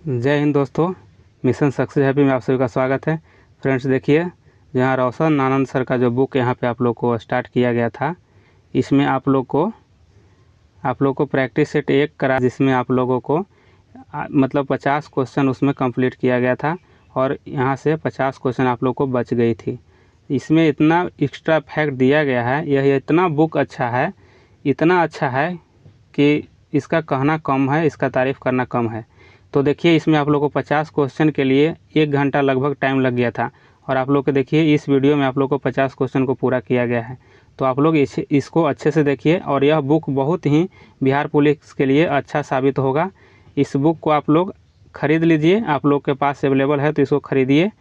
जय हिंद दोस्तों, mission success happy में आप सभी का स्वागत है। फ्रेंड्स देखिए, जहाँ रोशन आनंद सर का जो बुक यहाँ पे आप लोग को स्टार्ट किया गया था, इसमें आप लोग को प्रैक्टिस सेट 1 करा, जिसमें आप लोगों को मतलब 50 क्वेश्चन उसमें कंप्लीट किया गया था और यहाँ से 50 क्वेश्चन आप लोग को बच गई थी। इसमें इतना एक्स्ट्रा फैक्ट दिया गया है, यह इतना बुक अच्छा है, इतना अच्छा है कि इसका कहना कम है, इसका तारीफ़ करना कम है। तो देखिए, इसमें आप लोग को 50 क्वेश्चन के लिए 1 घंटा लगभग टाइम लग गया था और आप लोग को देखिए इस वीडियो में आप लोग को 50 क्वेश्चन को पूरा किया गया है। तो आप लोग इसको अच्छे से देखिए और यह बुक बहुत ही बिहार पुलिस के लिए अच्छा साबित होगा। इस बुक को आप लोग ख़रीद लीजिए, आप लोग के पास अवेलेबल है तो इसको ख़रीदिए।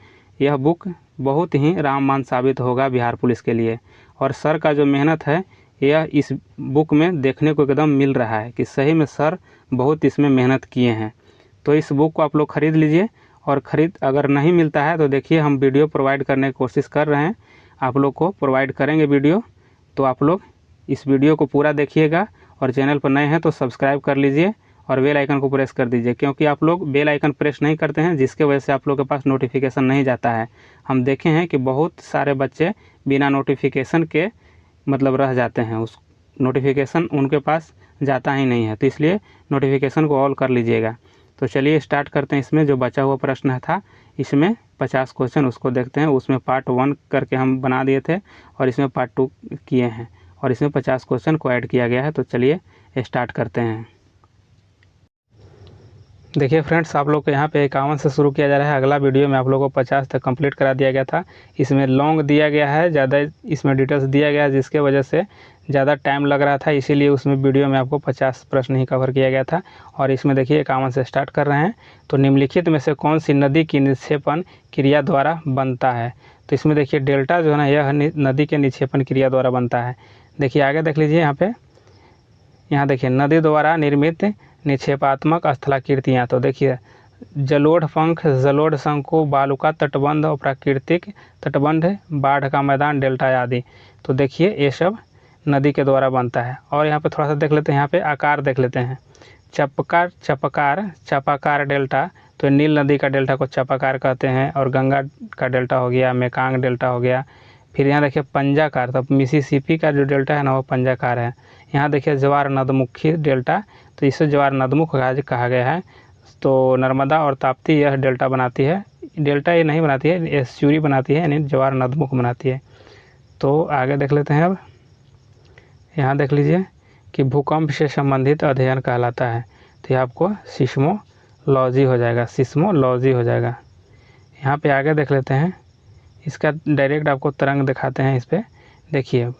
यह बुक बहुत ही रामबाण साबित होगा बिहार पुलिस के लिए। और सर का जो मेहनत है यह इस बुक में देखने को एकदम मिल रहा है कि सही में सर बहुत इसमें मेहनत किए हैं। तो इस बुक को आप लोग ख़रीद लीजिए और अगर नहीं मिलता है तो देखिए हम वीडियो प्रोवाइड करने की कोशिश कर रहे हैं, आप लोग को प्रोवाइड करेंगे वीडियो। तो आप लोग इस वीडियो को पूरा देखिएगा और चैनल पर नए हैं तो सब्सक्राइब कर लीजिए और बेल आइकन को प्रेस कर दीजिए, क्योंकि आप लोग बेल आइकन प्रेस नहीं करते हैं, जिसके वजह से आप लोग के पास नोटिफिकेशन नहीं जाता है। हम देखे हैं कि बहुत सारे बच्चे बिना नोटिफिकेशन के मतलब रह जाते हैं, उस नोटिफिकेशन उनके पास जाता ही नहीं है, तो इसलिए नोटिफिकेशन को ऑल कर लीजिएगा। तो चलिए स्टार्ट करते हैं। इसमें जो बचा हुआ प्रश्न था, इसमें 50 क्वेश्चन उसको देखते हैं। उसमें पार्ट 1 करके हम बना दिए थे और इसमें पार्ट 2 किए हैं और इसमें 50 क्वेश्चन को ऐड किया गया है। तो चलिए स्टार्ट करते हैं। देखिए फ्रेंड्स, आप लोग को यहाँ पे 51 से शुरू किया जा रहा है। अगला वीडियो में आप लोगों को 50 तक कंप्लीट करा दिया गया था। इसमें लॉन्ग दिया गया है, ज़्यादा इसमें डिटेल्स दिया गया है, जिसके वजह से ज़्यादा टाइम लग रहा था, इसीलिए उसमें वीडियो में आपको 50 प्रश्न ही कवर किया गया था। और इसमें देखिए 51 से स्टार्ट कर रहे हैं। तो निम्नलिखित में से कौन सी नदी की निक्षेपण क्रिया द्वारा बनता है? तो इसमें देखिए डेल्टा जो है ना, यह नदी के निक्षेपण क्रिया द्वारा बनता है। देखिए आगे देख लीजिए यहाँ देखिए नदी द्वारा निर्मित निक्षेपात्मक स्थलाकृतियाँ। तो देखिए जलोढ़ पंख, जलोढ़ शंकु, बालुका तटबंध और प्राकृतिक तटबंध, बाढ़ का मैदान, डेल्टा आदि। तो देखिए ये सब नदी के द्वारा बनता है। और यहाँ पे थोड़ा सा देख लेते हैं, यहाँ पे आकार देख लेते हैं। चापाकार डेल्टा, तो नील नदी का डेल्टा को चापाकार कहते हैं। और गंगा का डेल्टा हो गया, मेकांग डेल्टा हो गया। फिर यहाँ देखिए पंजाकार, तो मिसिसिपी का जो डेल्टा है ना वो पंजाकार है। यहाँ देखिए ज्वार नदमुखी डेल्टा, तो इसे ज्वार नदमुख कहा गया है। तो नर्मदा और ताप्ती यह डेल्टा बनाती है। डेल्टा ये नहीं बनाती है, एस्चुरी बनाती है, यानी ज्वार नदमुख बनाती है। तो आगे देख लेते हैं। अब यहाँ देख लीजिए कि भूकंप से संबंधित अध्ययन कहलाता है। तो ये आपको सिस्मोलॉजी हो जाएगा, सिस्मोलॉजी हो जाएगा। यहाँ पे आगे देख लेते हैं, इसका डायरेक्ट आपको तरंग दिखाते हैं। इस पर देखिए,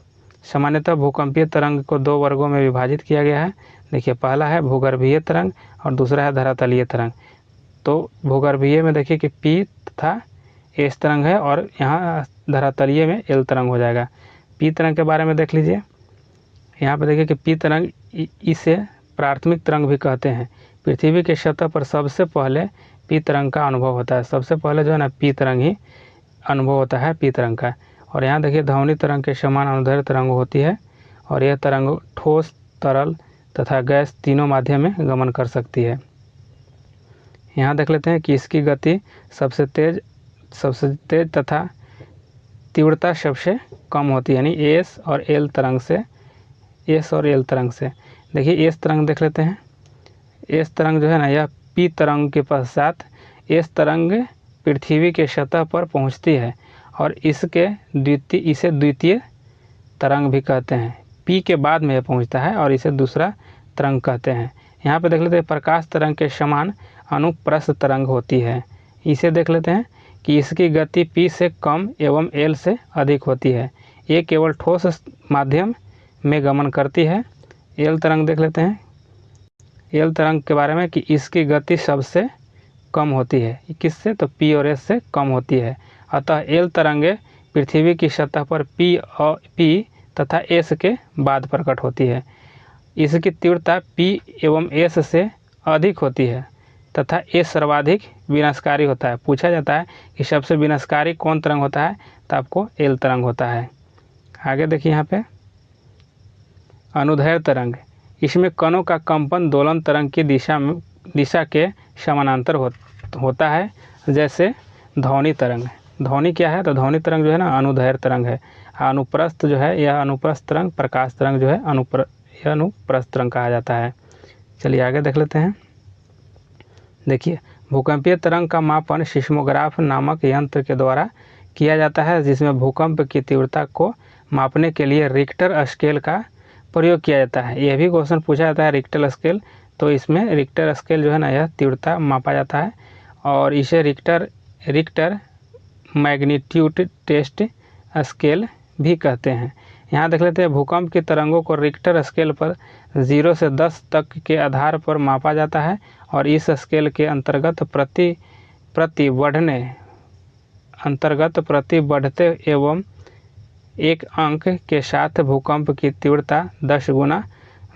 सामान्यतः भूकंपीय तरंग को 2 वर्गों में विभाजित किया गया है। देखिए पहला है भूगर्भीय तरंग और दूसरा है धरातलीय तरंग। तो भूगर्भीय में देखिए कि पी तथा एस तरंग है और यहाँ धरातलीय में एल तरंग हो जाएगा। पी तरंग के बारे में देख लीजिए, यहाँ पे देखिए कि पी तरंग, इसे प्राथमिक तरंग भी कहते हैं। पृथ्वी के सतह पर सबसे पहले पी तरंग का अनुभव होता है। सबसे पहले जो है ना पी तरंग ही अनुभव होता है, पी तरंग का। और यहाँ देखिए ध्वनि तरंग के समान अनुदैर्ध्य तरंग होती है और यह तरंग ठोस, तरल तथा गैस तीनों माध्यम में गमन कर सकती है। यहाँ देख लेते हैं कि इसकी गति सबसे तेज तथा तीव्रता सबसे कम होती है, यानी एस और एल तरंग से। देखिए एस तरंग देख लेते हैं। एस तरंग जो है ना, यह पी तरंग के पश्चात एस तरंग पृथ्वी के सतह पर पहुंचती है और इसे द्वितीय तरंग भी कहते हैं। पी के बाद में यह पहुंचता है और इसे दूसरा तरंग कहते हैं। यहाँ पे देख लेते हैं प्रकाश तरंग के समान अनुप्रस्थ तरंग होती है। इसे देख लेते हैं कि इसकी गति पी से कम एवं एल से अधिक होती है। ये केवल ठोस माध्यम में गमन करती है। एल तरंग देख लेते हैं। एल तरंग के बारे में कि इसकी गति सबसे कम होती है, किससे? तो पी और एस से कम होती है। अतः एल तरंगे पृथ्वी की सतह पर पी तथा एस के बाद प्रकट होती है। इसकी तीव्रता पी एवं एस से अधिक होती है तथा एस सर्वाधिक विनाशकारी होता है। पूछा जाता है कि सबसे विनाशकारी कौन तरंग होता है, तो आपको एल तरंग होता है। आगे देखिए यहाँ पे अनुदैर्ध्य तरंग, इसमें कणों का कंपन दोलन तरंग की दिशा दिशा के समानांतर होता है, जैसे ध्वनि तरंग। ध्वनि क्या है? तो ध्वनि तरंग जो है ना अनुदैर्घ्य तरंग है। अनुप्रस्थ जो है यह अनुप्रस्थ तरंग, प्रकाश तरंग जो है यह अनुप्रस्थ तरंग कहा जाता है। चलिए आगे देख लेते हैं। देखिए, भूकंपीय तरंग का मापन सिस्मोग्राफ नामक यंत्र के द्वारा किया जाता है, जिसमें भूकंप की तीव्रता को मापने के लिए रिक्टर स्केल का प्रयोग किया जाता है। यह भी क्वेश्चन पूछा जाता है रिक्टर स्केल, तो इसमें रिक्टर स्केल जो है ना यह तीव्रता मापा जाता है और इसे रिक्टर मैग्नीट्यूड टेस्ट स्केल भी कहते हैं। यहाँ देख लेते हैं, भूकंप की तरंगों को रिक्टर स्केल पर 0 से 10 तक के आधार पर मापा जाता है और इस स्केल के अंतर्गत प्रति बढ़ते एवं एक अंक के साथ भूकंप की तीव्रता 10 गुना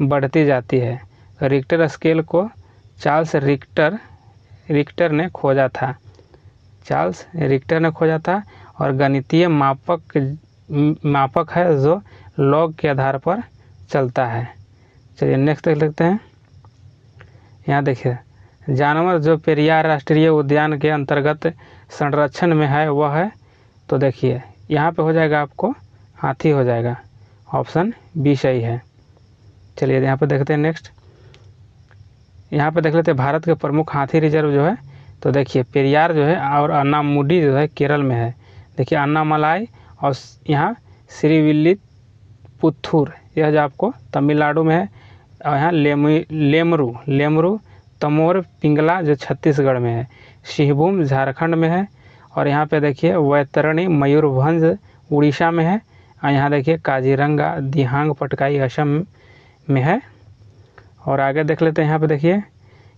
बढ़ती जाती है। रिक्टर स्केल को चार्ल्स रिक्टर ने खोजा था और गणितीय मापक है जो लॉग के आधार पर चलता है। चलिए नेक्स्ट देख लेते हैं। यहाँ देखिए, जानवर जो पेरियार राष्ट्रीय उद्यान के अंतर्गत संरक्षण में है वह है, तो देखिए यहाँ पे हो जाएगा आपको हाथी हो जाएगा, ऑप्शन बी सही है। चलिए यहाँ पे देखते हैं नेक्स्ट। यहाँ पे देख लेते हैं भारत के प्रमुख हाथी रिजर्व जो है, तो देखिए पेरियार जो है और अन्नामुडी जो है केरल में है। देखिए अन्नामलाई और यहाँ श्रीविल्लीपुथूर यह जो आपको तमिलनाडु में है, और यहाँ लेमरू तमोर पिंगला जो छत्तीसगढ़ में है, सिंहभूम झारखंड में है, और यहाँ पे देखिए वैतरणी मयूरभंज उड़ीसा में है, और यहाँ देखिए काजीरंगा दिहांग पटकाई असम में है। और आगे देख लेते हैं। यहाँ पे देखिए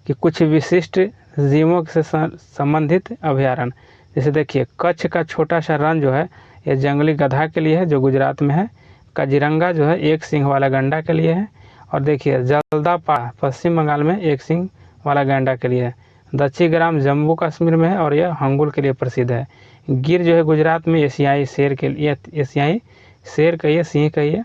कि कुछ विशिष्ट जीवों से संबंधित अभयारण्य, जैसे देखिए कच्छ का छोटा सा रन जो है ये जंगली गधा के लिए है जो गुजरात में है, काजीरंगा जो है एक सींग वाला गैंडा के लिए है, और देखिए जल्दापाड़ा पश्चिम बंगाल में एक सींग वाला गैंडा के लिए है, दक्षिग्राम जम्मू कश्मीर में है और यह हंगुल के लिए प्रसिद्ध है। गिर जो है गुजरात में एशियाई शेर कहिए, सिंह कहिए,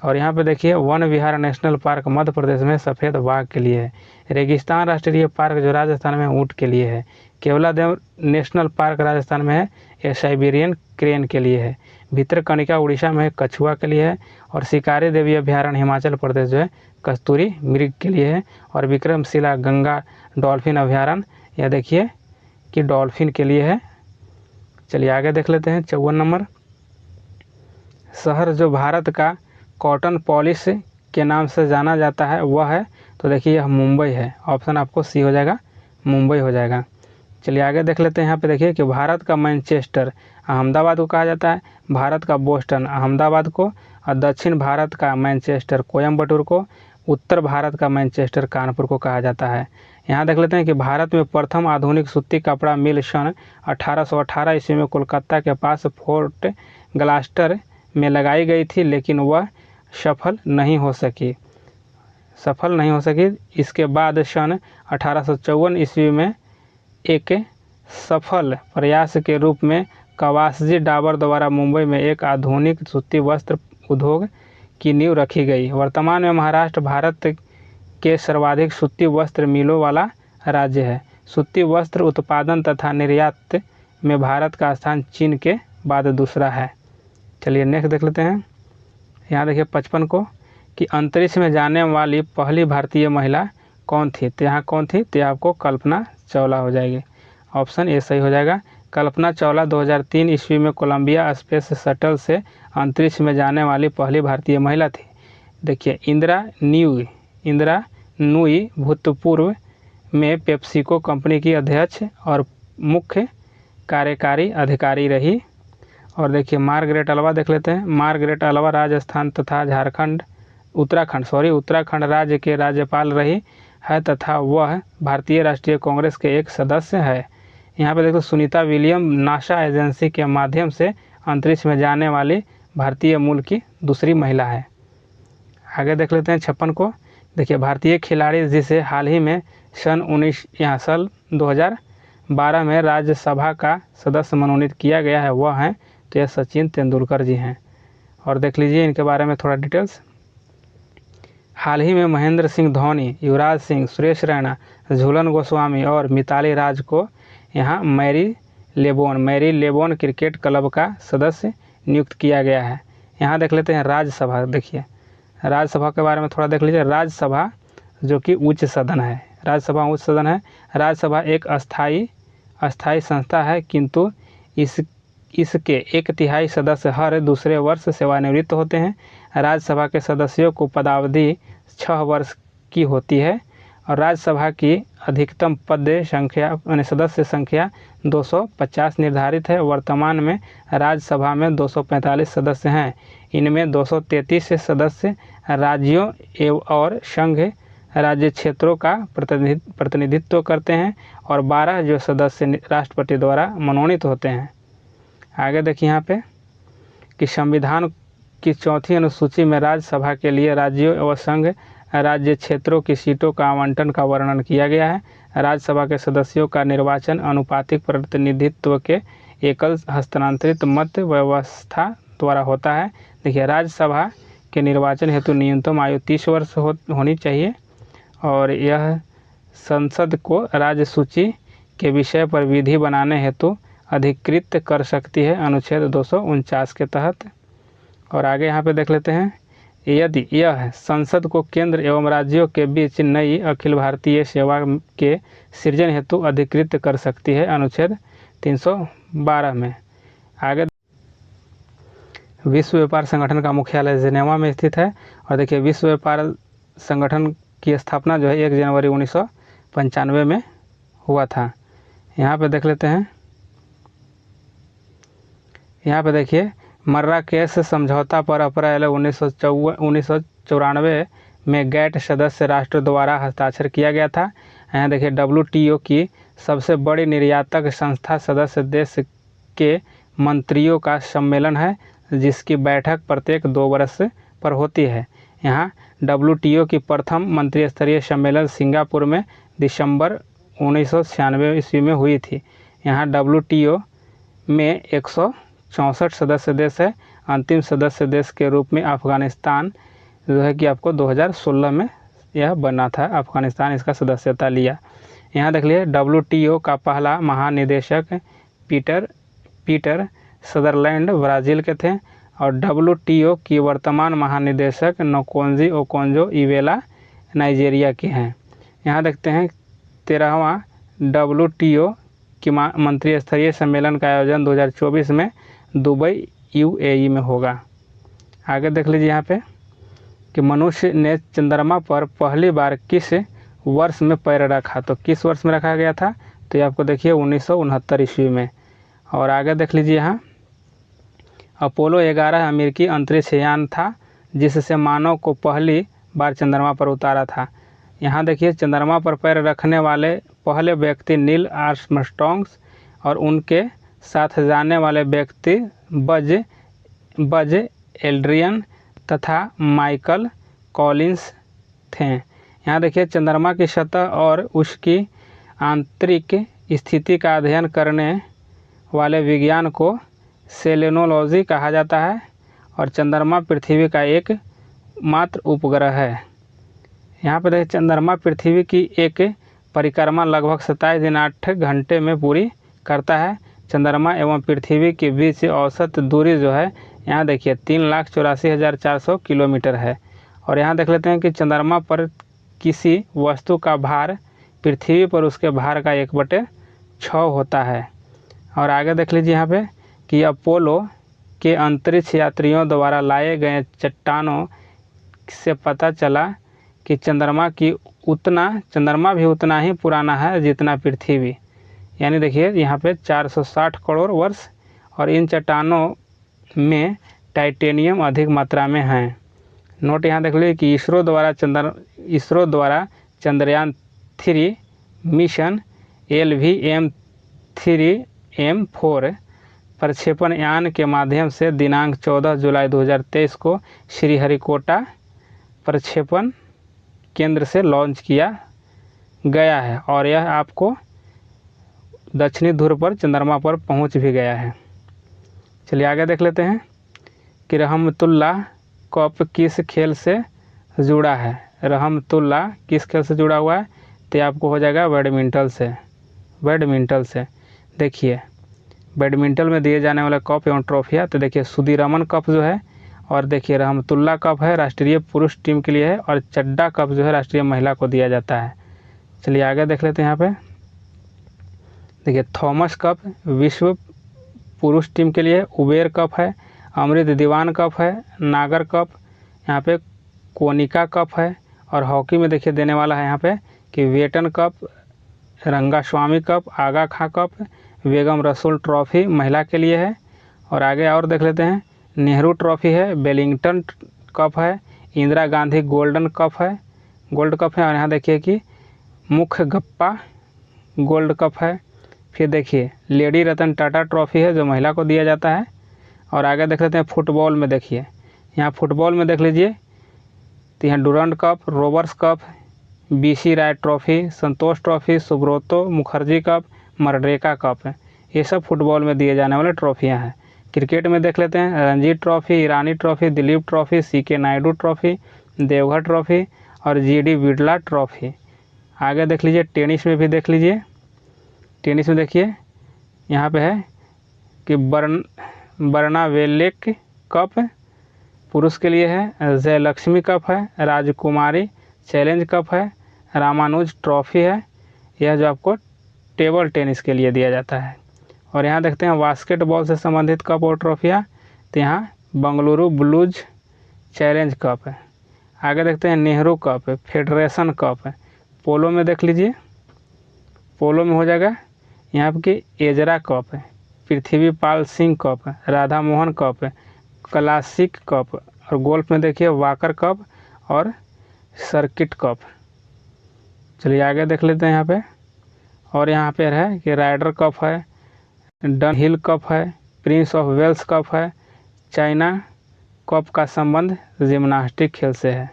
और यहाँ पे देखिए वन विहार नेशनल पार्क मध्य प्रदेश में सफ़ेद बाघ के लिए है। रेगिस्तान राष्ट्रीय पार्क जो राजस्थान में ऊँट के लिए है। केवलादेव नेशनल पार्क राजस्थान में है, यह साइबेरियन क्रेन के लिए है। भितरकनिका उड़ीसा में कछुआ के लिए है, और शिकारी देवी अभयारण्य हिमाचल प्रदेश जो है कस्तूरी मृग के लिए है, और विक्रमशिला गंगा डॉल्फिन अभयारण्य यह देखिए कि डॉल्फिन के लिए है। चलिए आगे देख लेते हैं। 54 नंबर। शहर जो भारत का कॉटन पॉलिश के नाम से जाना जाता है वह है, तो देखिए यह मुंबई है, ऑप्शन आपको सी हो जाएगा, मुंबई हो जाएगा। चलिए आगे देख लेते हैं। यहाँ पे देखिए कि भारत का मैनचेस्टर अहमदाबाद को कहा जाता है, भारत का बोस्टन अहमदाबाद को, और दक्षिण भारत का मैनचेस्टर कोयम्बटूर को, उत्तर भारत का मैनचेस्टर कानपुर को कहा जाता है। यहाँ देख लेते हैं कि भारत में प्रथम आधुनिक सूती कपड़ा मिल सन 1818 ईस्वी में कोलकाता के पास फोर्ट ग्लास्टर में लगाई गई थी, लेकिन वह सफल नहीं हो सकी। इसके बाद सन 1854 ईस्वी में एक सफल प्रयास के रूप में कवासजी डाबर द्वारा मुंबई में एक आधुनिक सूती वस्त्र उद्योग की नींव रखी गई। वर्तमान में महाराष्ट्र भारत के सर्वाधिक सूती वस्त्र मिलों वाला राज्य है। सूती वस्त्र उत्पादन तथा निर्यात में भारत का स्थान चीन के बाद दूसरा है। चलिए नेक्स्ट देख लेते हैं। यहाँ देखिए 55 को कि अंतरिक्ष में जाने वाली पहली भारतीय महिला कौन थी, तो यहाँ कौन थी, तो आपको कल्पना चावला हो जाएगी, ऑप्शन ए सही हो जाएगा। कल्पना चावला 2003 ईस्वी में कोलंबिया स्पेस शटल से अंतरिक्ष में जाने वाली पहली भारतीय महिला थी। देखिए इंदिरा नूई भूतपूर्व में पेप्सिको कंपनी की अध्यक्ष और मुख्य कार्यकारी अधिकारी रही। और देखिए मार्गरेट अल्वा देख लेते हैं। मार्गरेट अल्वा राजस्थान तथा उत्तराखंड राज्य के राज्यपाल रही है तथा वह भारतीय राष्ट्रीय कांग्रेस के एक सदस्य है। यहाँ पे देखो सुनीता विलियम नासा एजेंसी के माध्यम से अंतरिक्ष में जाने वाली भारतीय मूल की दूसरी महिला है। आगे देख लेते हैं 56 को। देखिए भारतीय खिलाड़ी जिसे हाल ही में सन 2012 में राज्यसभा का सदस्य मनोनीत किया गया है वह हैं, तो यह सचिन तेंदुलकर जी हैं। और देख लीजिए इनके बारे में थोड़ा डिटेल्स। हाल ही में महेंद्र सिंह धोनी, युवराज सिंह, सुरेश रैना, झूलन गोस्वामी और मिताली राज को यहाँ मैरी लेबोन क्रिकेट क्लब का सदस्य नियुक्त किया गया है। यहाँ देख लेते हैं राज्यसभा। देखिए राज्यसभा के बारे में थोड़ा देख लीजिए। राज्यसभा जो कि उच्च सदन है, राज्यसभा उच्च सदन है। राज्यसभा एक अस्थायी संस्था है, किंतु इसके 1/3 सदस्य हर दूसरे वर्ष सेवानिवृत्त होते हैं। राज्यसभा के सदस्यों को पदावधि 6 वर्ष की होती है और राज्यसभा की अधिकतम सदस्य संख्या 250 निर्धारित है। वर्तमान में राज्यसभा में 245 सदस्य हैं। इनमें 233 सदस्य राज्यों और संघ राज्य क्षेत्रों का प्रतिनिधित्व करते हैं और 12 जो सदस्य राष्ट्रपति द्वारा मनोनीत होते हैं। आगे देखिए यहाँ पे कि संविधान की 4वीं अनुसूची में राज्यसभा के लिए राज्यों और संघ राज्य क्षेत्रों की सीटों का आवंटन का वर्णन किया गया है। राज्यसभा के सदस्यों का निर्वाचन अनुपातिक प्रतिनिधित्व के एकल हस्तांतरित मत व्यवस्था द्वारा होता है। देखिए राज्यसभा के निर्वाचन हेतु न्यूनतम आयु 30 वर्ष होनी चाहिए और यह संसद को राज्य सूची के विषय पर विधि बनाने हेतु अधिकृत कर सकती है, अनुच्छेद 249 के तहत। और आगे यहाँ पे देख लेते हैं, यदि यह संसद को केंद्र एवं राज्यों के बीच नई अखिल भारतीय सेवा के सृजन हेतु अधिकृत कर सकती है, अनुच्छेद 312 में। आगे विश्व व्यापार संगठन का मुख्यालय जिनेवा में स्थित है और देखिए विश्व व्यापार संगठन की स्थापना जो है 1 जनवरी 1995 में हुआ था। यहाँ पे देख लेते हैं, यहाँ पे देखिए मर्राकेश समझौता पर अप्रैल 1994 में गैट सदस्य राष्ट्र द्वारा हस्ताक्षर किया गया था। यहाँ देखिए WTO की सबसे बड़ी निर्यातक संस्था सदस्य देश के मंत्रियों का सम्मेलन है, जिसकी बैठक प्रत्येक 2 वर्ष पर होती है। यहाँ WTO की प्रथम मंत्री स्तरीय सम्मेलन सिंगापुर में दिसंबर 1996 ईस्वी में हुई थी। यहाँ WTO में 164 सदस्य देश है। अंतिम सदस्य देश के रूप में अफगानिस्तान जो है कि आपको 2016 में यह बना था, अफगानिस्तान इसका सदस्यता लिया। यहाँ देख लीजिए WTO का पहला महानिदेशक पीटर सदरलैंड ब्राज़ील के थे और WTO की वर्तमान महानिदेशक नकोंजी ओकोंजो-इवेला नाइजीरिया के हैं। यहाँ देखते हैं 13वां WTO की मंत्री स्तरीय सम्मेलन का आयोजन 2024 में दुबई UAE में होगा। आगे देख लीजिए यहाँ पे कि मनुष्य ने चंद्रमा पर पहली बार किस वर्ष में पैर रखा, तो किस वर्ष में रखा गया था, तो ये आपको देखिए 1969 ईस्वी में। और आगे देख लीजिए यहाँ अपोलो 11 अमेरिकी अंतरिक्ष यान था जिससे मानव को पहली बार चंद्रमा पर उतारा था। यहाँ देखिए चंद्रमा पर पैर रखने वाले पहले व्यक्ति नील आर्मस्ट्रॉन्ग और उनके साथ जाने वाले व्यक्ति बज एल्ड्रियन तथा माइकल कॉलिंस थे। यहाँ देखिए चंद्रमा की सतह और उसकी आंतरिक स्थिति का अध्ययन करने वाले विज्ञान को सेलेनोलॉजी कहा जाता है और चंद्रमा पृथ्वी का एक मात्र उपग्रह है। यहाँ पर देखिए चंद्रमा पृथ्वी की एक परिक्रमा लगभग 27 दिन 8 घंटे में पूरी करता है। चंद्रमा एवं पृथ्वी के बीच औसत दूरी जो है यहाँ देखिए 3,84,400 किलोमीटर है। और यहाँ देख लेते हैं कि चंद्रमा पर किसी वस्तु का भार पृथ्वी पर उसके भार का 1/6 होता है। और आगे देख लीजिए यहाँ पे कि अपोलो के अंतरिक्ष यात्रियों द्वारा लाए गए चट्टानों से पता चला कि चंद्रमा भी उतना ही पुराना है जितना पृथ्वी, यानी देखिए यहाँ पे 460 करोड़ वर्ष। और इन चट्टानों में टाइटेनियम अधिक मात्रा में है। नोट यहाँ देख लीजिए कि इसरो द्वारा चंद्रयान 3 मिशन LVM-3M4 प्रक्षेपण यान के माध्यम से दिनांक 14 जुलाई 2023 को श्रीहरिकोटा प्रक्षेपण केंद्र से लॉन्च किया गया है और यह आपको दक्षिणी ध्रुव पर चंद्रमा पर पहुंच भी गया है। चलिए आगे देख लेते हैं कि रहमतुल्लाह कप किस खेल से जुड़ा है? रहमतुल्ला किस खेल से जुड़ा हुआ है? तो आपको हो जाएगा बैडमिंटन से। बैडमिंटन से देखिए, बैडमिंटन में दिए जाने वाला कप एवं ट्रॉफियाँ, तो देखिए सुदीरमन कप जो है, और देखिए रहमतुल्ला कप है राष्ट्रीय पुरुष टीम के लिए है, और चड्डा कप जो है राष्ट्रीय महिला को दिया जाता है। चलिए आगे देख लेते हैं। यहाँ पे देखिए थॉमस कप विश्व पुरुष टीम के लिए, उबेर कप है, अमृत दीवान कप है, नागर कप, यहाँ पे कोनिका कप है, और हॉकी में देखिए देने वाला है यहाँ पे कि वेटन कप, रंगास्वामी कप, आगा खां कप, बेगम रसूल ट्रॉफी महिला के लिए है। और आगे और देख लेते हैं, नेहरू ट्रॉफी है, वेलिंगटन कप है, इंदिरा गांधी गोल्डन कप है, गोल्ड कप है, और यहाँ देखिए कि मुख्य गप्पा गोल्ड कप है। फिर देखिए लेडी रतन टाटा ट्रॉफी है जो महिला को दिया जाता है। और आगे देख लेते हैं फुटबॉल में, देखिए यहाँ फुटबॉल में देख लीजिए, तो यहाँ Durand cup, Rovers cup, BC Roy trophy, Santosh trophy, Subroto Mukherjee cup, Merdeka cup है। ये सब फुटबॉल में दिए जाने वाले ट्रॉफियाँ हैं। क्रिकेट में देख लेते हैं Ranji trophy, Irani trophy, Duleep trophy, CK Naidu trophy, Deodhar trophy, और जीडी बिरला ट्रॉफी। आगे देख लीजिए टेनिस में भी देख लीजिए, टेनिस में देखिए यहाँ पे है कि बर्नावेलेक कप पुरुष के लिए है, जयलक्ष्मी कप है, राजकुमारी चैलेंज कप है, रामानुज ट्रॉफी है, यह जो आपको टेबल टेनिस के लिए दिया जाता है। और यहाँ देखते हैं बास्केटबॉल से संबंधित कप और ट्रॉफियाँ, तो यहाँ बंगलुरु ब्लूज चैलेंज कप है। आगे देखते हैं नेहरू कप है, फेडरेशन कप है। पोलो में देख लीजिए, पोलो में हो जाएगा यहाँ की एजरा कप है, पृथ्वीपाल सिंह कप है, राधा मोहन कप है, क्लासिक कप, और गोल्फ में देखिए वाकर कप और सर्किट कप। चलिए आगे देख लेते हैं यहाँ पे। और यहाँ पे है कि राइडर कप है, डन हिल कप है, प्रिंस ऑफ वेल्स कप है। चाइना कप का संबंध जिम्नास्टिक खेल से है,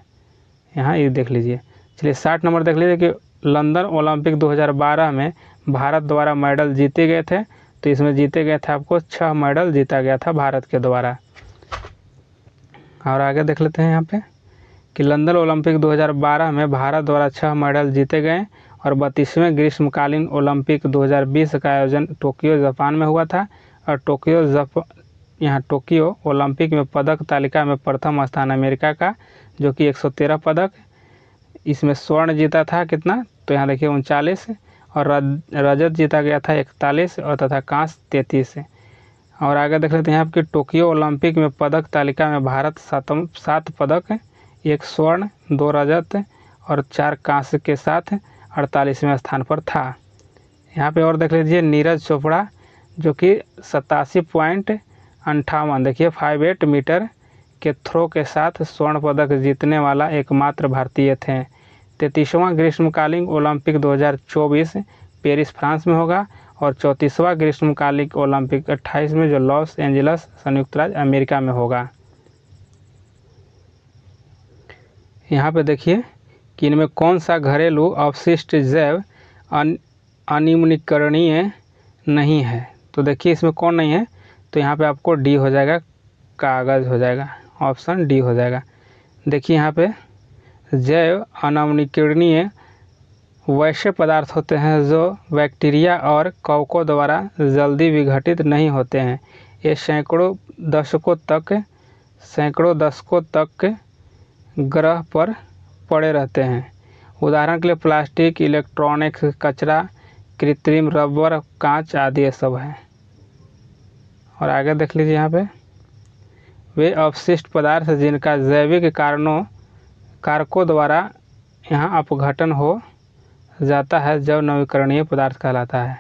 यहाँ ये देख लीजिए। चलिए 60 नंबर देख लीजिए कि लंदन ओलंपिक 2012 में भारत द्वारा मेडल जीते गए थे, तो इसमें जीते गए थे आपको 6 मेडल जीता गया था भारत के द्वारा। और आगे देख लेते हैं यहाँ पे कि लंदन ओलंपिक 2012 में भारत द्वारा 6 मेडल जीते गए, और 32वें ग्रीष्मकालीन ओलंपिक 2020 का आयोजन टोक्यो जापान में हुआ था। और यहाँ टोक्यो ओलंपिक में पदक तालिका में प्रथम स्थान अमेरिका का, जो कि 113 पदक। इसमें स्वर्ण जीता था कितना, तो यहाँ देखिए 39, और रजत जीता गया था 41, और तथा कांस्य 33। और आगे देख लेते हैं यहाँ कि टोक्यो ओलंपिक में पदक तालिका में भारत 7 पदक, 1 स्वर्ण, 2 रजत और 4 कांस्य के साथ 48वें स्थान पर था। यहाँ पे और देख लीजिए नीरज चोपड़ा, जो कि 87.58 देखिए 58 मीटर के थ्रो के साथ स्वर्ण पदक जीतने वाला एकमात्र भारतीय थे। 33वां ग्रीष्मकालीन ओलंपिक 2024 पेरिस फ्रांस में होगा, और 34वां ग्रीष्मकालीन ओलंपिक 28 में जो लॉस एंजल्स संयुक्त राज्य अमेरिका में होगा। यहाँ पे देखिए कि इनमें कौन सा घरेलू अवशिष्ट जैव अनिम्नीकरणीय नहीं है, तो देखिए इसमें कौन नहीं है, तो यहाँ पे आपको डी हो जाएगा, कागज़ हो जाएगा, ऑप्शन डी हो जाएगा। देखिए यहाँ पे जैव अनवनीकरणीय वैसे पदार्थ होते हैं जो बैक्टीरिया और कवकों द्वारा जल्दी विघटित नहीं होते हैं। ये सैकड़ों दशकों तक ग्रह पर पड़े रहते हैं। उदाहरण के लिए प्लास्टिक, इलेक्ट्रॉनिक्स कचरा, कृत्रिम रबर, कांच आदि ये सब है। और आगे देख लीजिए यहाँ पे वे अवशिष्ट पदार्थ जिनका जैविक कारकों द्वारा यहाँ अपघटन हो जाता है जब नवीकरणीय पदार्थ कहलाता है।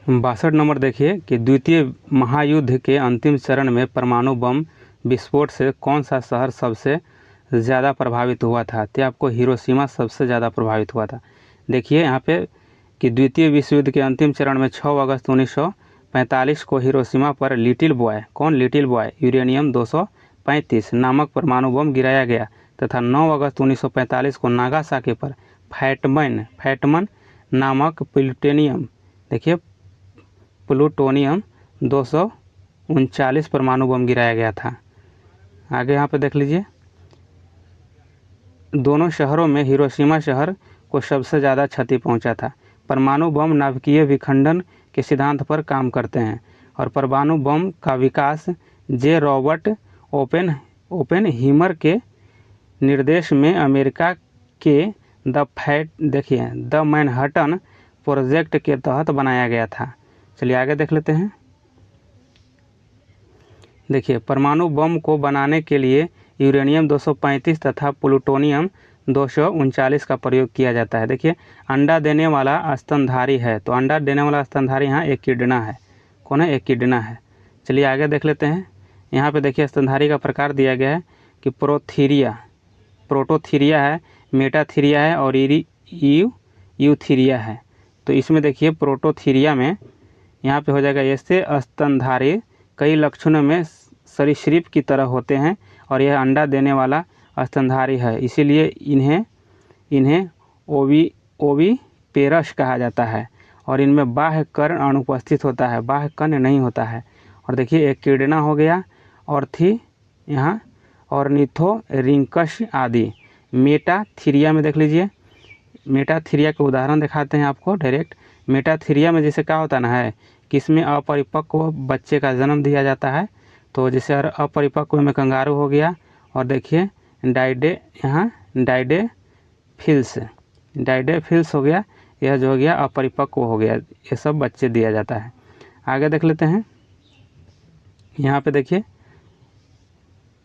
62 नंबर देखिए कि द्वितीय महायुद्ध के अंतिम चरण में परमाणु बम विस्फोट से कौन सा शहर सबसे ज़्यादा प्रभावित हुआ था, तो आपको हिरोशिमा सबसे ज़्यादा प्रभावित हुआ था। देखिए यहाँ पे कि द्वितीय विश्व युद्ध के अंतिम चरण में 6 अगस्त 1945 को हिरोशिमा पर लिटिल बॉय यूरेनियम 235 नामक परमाणु बम गिराया गया, तथा 9 अगस्त 1945 को नागासाकी पर फैटमन नामक प्लूटोनियम 239 परमाणु बम गिराया गया था। आगे यहाँ पे देख लीजिए दोनों शहरों में हिरोशिमा शहर को सबसे ज़्यादा क्षति पहुंचा था। परमाणु बम नाभिकीय विखंडन के सिद्धांत पर काम करते हैं और परमाणु बम का विकास जे रॉबर्ट ओपेनहीमर के निर्देश में अमेरिका के द मैनहट्टन प्रोजेक्ट के तहत बनाया गया था। चलिए आगे देख लेते हैं। देखिए, परमाणु बम को बनाने के लिए यूरेनियम 235 तथा प्लूटोनियम 239 का प्रयोग किया जाता है। देखिए, अंडा देने वाला स्तनधारी है, तो अंडा देने वाला स्तनधारी यहाँ एकिडना है। कौन है? एकिडना है। चलिए आगे देख लेते हैं। यहाँ पे देखिए स्तनधारी का प्रकार दिया गया है कि प्रोटोथीरिया है, मेटाथीरिया है और यूथीरिया है। तो इसमें देखिए प्रोटोथीरिया में यहाँ पे हो जाएगा ऐसे स्तनधारी कई लक्षणों में सरीसृप की तरह होते हैं और यह अंडा देने वाला स्तनधारी है, इसीलिए इन्हें ओविपेरस कहा जाता है और इनमें बाह्य कर्ण अनुपस्थित होता है, बाह्य कर्ण नहीं होता है। और देखिए एकिडना हो गया और थी यहाँ ऑर्निथोरिंकस आदि। मेटाथीरिया में देख लीजिए, मेटाथीरिया के उदाहरण दिखाते हैं आपको डायरेक्ट। मेटाथीरिया में जैसे क्या होता ना है कि इसमें अपरिपक्व बच्चे का जन्म दिया जाता है, तो जैसे अपरिपक्व में कंगारू हो गया और देखिए डाइडेफिल्स हो गया, यह जो हो गया अपरिपक्व हो गया, ये सब बच्चे दिया जाता है। आगे देख लेते हैं। यहाँ पे देखिए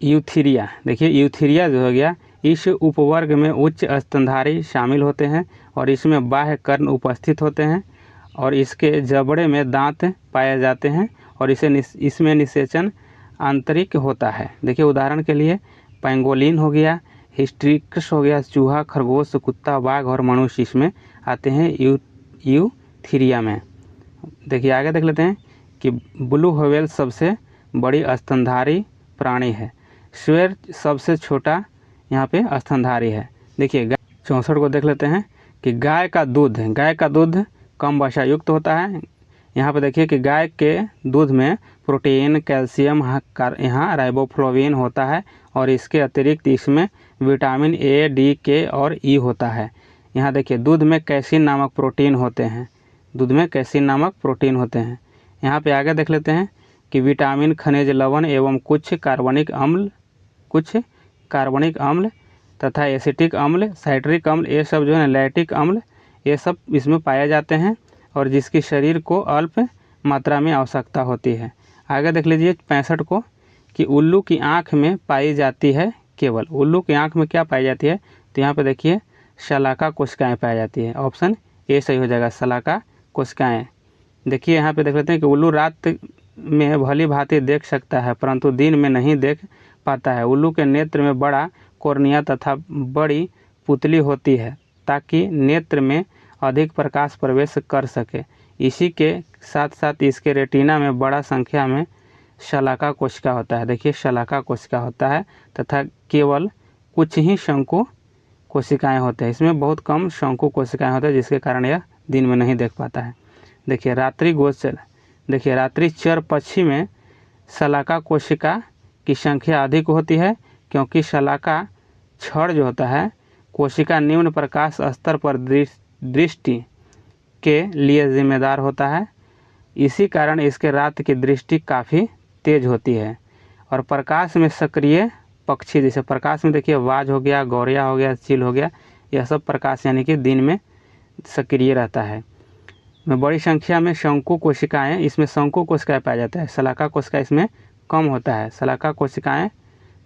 यूथीरिया, देखिए यूथीरिया जो हो गया, इस उपवर्ग में उच्च स्तनधारी शामिल होते हैं और इसमें बाह्य कर्ण उपस्थित होते हैं और इसके जबड़े में दांत पाए जाते हैं और इसमें निषेचन आंतरिक होता है। देखिए उदाहरण के लिए पैंगोलिन हो गया, हिस्ट्रिक्स हो गया, चूहा, खरगोश, कुत्ता, बाघ और मनुष्य इसमें आते हैं यूथीरिया में। देखिए आगे देख लेते हैं कि ब्लू व्हेल सबसे बड़ी स्तनधारी प्राणी है, शेर सबसे छोटा यहाँ पे स्तनधारी है। देखिए 64 को देख लेते हैं कि गाय का दूध कम वसा युक्त होता है। यहाँ पे देखिए कि गाय के दूध में प्रोटीन, कैल्शियम, यहाँ राइबोफ्लोविन होता है और इसके अतिरिक्त इसमें विटामिन ए, डी, के और ई होता है। यहाँ देखिए दूध में कैसीन नामक प्रोटीन होते हैं। यहाँ पे आगे देख लेते हैं कि विटामिन, खनिज, लवण एवं कुछ कार्बनिक अम्ल तथा एसिटिक अम्ल, साइट्रिक अम्ल, ये सब जो है लैक्टिक अम्ल, ये सब इसमें पाए जाते हैं और जिसकी शरीर को अल्प मात्रा में आवश्यकता होती है। आगे देख लीजिए 65 को कि उल्लू की आँख में पाई जाती है केवल, उल्लू की आँख में क्या पाई जाती है, तो यहाँ पे देखिए शलाका कोशिकाएँ पाई जाती है। ऑप्शन ए सही हो जाएगा, शलाका कोशिकाएँ। देखिए यहाँ पे देख लेते हैं कि उल्लू रात में भली भांति देख सकता है परंतु दिन में नहीं देख पाता है। उल्लू के नेत्र में बड़ा कॉर्निया तथा बड़ी पुतली होती है ताकि नेत्र में अधिक प्रकाश प्रवेश कर सके। इसी के साथ साथ इसके रेटिना में बड़ा संख्या में शलाका कोशिका होता है। देखिए शलाका कोशिका होता है तथा केवल कुछ ही शंकु कोशिकाएं होते हैं, इसमें बहुत कम शंकु कोशिकाएं होते हैं जिसके कारण यह दिन में नहीं देख पाता है। देखिए रात्रि चर पक्षी में शलाका कोशिका की संख्या अधिक होती है क्योंकि शलाका क्षण जो होता है कोशिका निम्न प्रकाश स्तर पर दृष्टि के लिए जिम्मेदार होता है। इसी कारण इसके रात की दृष्टि काफ़ी तेज होती है। और प्रकाश में सक्रिय पक्षी, जैसे प्रकाश में देखिए बाज हो गया, गौरैया हो गया, चील हो गया, यह सब प्रकाश यानी कि दिन में सक्रिय रहता है। में बड़ी संख्या में शंकु कोशिकाएं, इसमें शंकु कोशिकाएं पाया जाता है, शलाका कोशिका इसमें कम होता है। शलाका कोशिकाएं